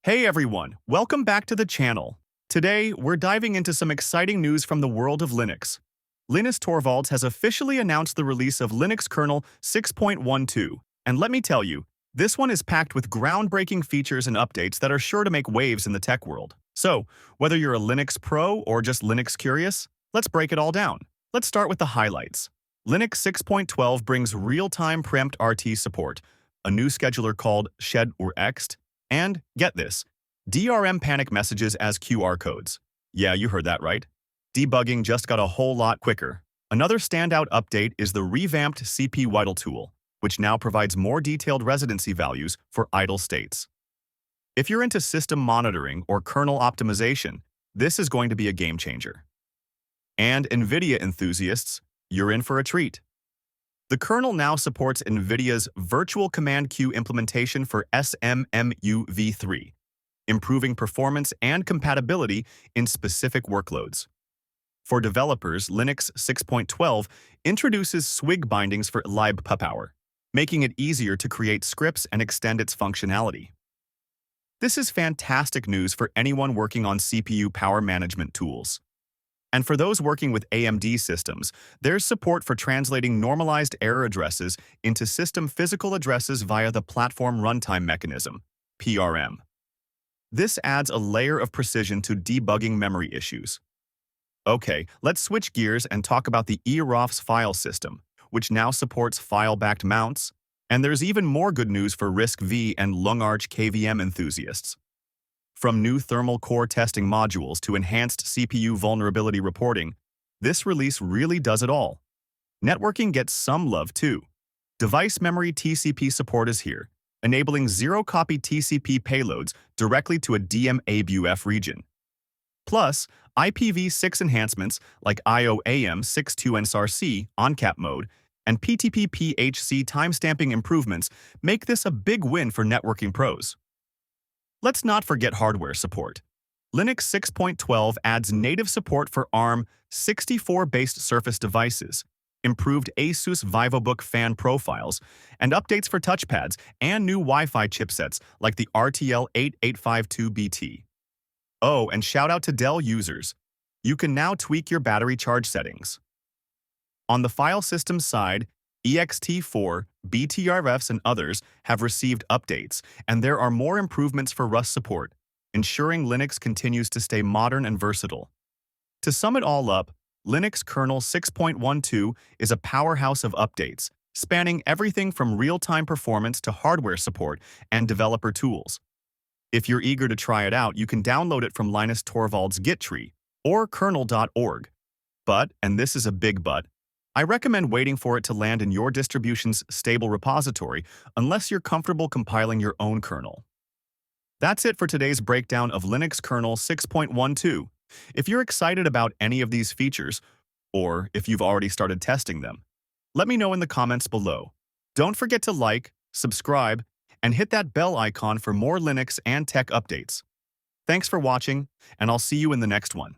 Hey everyone, welcome back to the channel. Today, we're diving into some exciting news from the world of Linux. Linus Torvalds has officially announced the release of Linux Kernel 6.12, and let me tell you, this one is packed with groundbreaking features and updates that are sure to make waves in the tech world. So, whether you're a Linux pro or just Linux curious, let's break it all down. Let's start with the highlights. Linux 6.12 brings real-time preempt RT support, a new scheduler called Shed or Ext, and, get this, DRM panic messages as QR codes. Yeah, you heard that right. Debugging just got a whole lot quicker. Another standout update is the revamped CP Whittle tool, which now provides more detailed residency values for idle states. If you're into system monitoring or kernel optimization, this is going to be a game changer. And NVIDIA enthusiasts, you're in for a treat. The kernel now supports NVIDIA's Virtual Command Queue implementation for SMMU v3, improving performance and compatibility in specific workloads. For developers, Linux 6.12 introduces swig bindings for libpower, making it easier to create scripts and extend its functionality. This is fantastic news for anyone working on CPU power management tools. And for those working with AMD systems, there's support for translating normalized error addresses into system physical addresses via the Platform Runtime Mechanism, PRM. This adds a layer of precision to debugging memory issues. Okay, let's switch gears and talk about the eROFS file system, which now supports file-backed mounts, and there's even more good news for RISC-V and LungArch KVM enthusiasts. From new thermal core testing modules to enhanced CPU vulnerability reporting, this release really does it all. Networking gets some love too. Device memory TCP support is here, enabling zero-copy TCP payloads directly to a DMA-BUF region. Plus, IPv6 enhancements like IOAM62NSRC on-cap mode and PTP-PHC timestamping improvements make this a big win for networking pros. Let's not forget hardware support. Linux 6.12 adds native support for ARM64-based Surface devices, improved ASUS VivoBook fan profiles, and updates for touchpads and new Wi-Fi chipsets like the RTL8852BT. Oh, and shout out to Dell users. You can now tweak your battery charge settings. On the file system side, ext4, BTRFs, and others have received updates, and there are more improvements for Rust support, ensuring Linux continues to stay modern and versatile. To sum it all up, Linux Kernel 6.12 is a powerhouse of updates, spanning everything from real-time performance to hardware support and developer tools. If you're eager to try it out, you can download it from Linus Torvalds' Git tree or kernel.org. But, and this is a big but, I recommend waiting for it to land in your distribution's stable repository unless you're comfortable compiling your own kernel. That's it for today's breakdown of Linux Kernel 6.12. If you're excited about any of these features, or if you've already started testing them, let me know in the comments below. Don't forget to like, subscribe, and hit that bell icon for more Linux and tech updates. Thanks for watching, and I'll see you in the next one.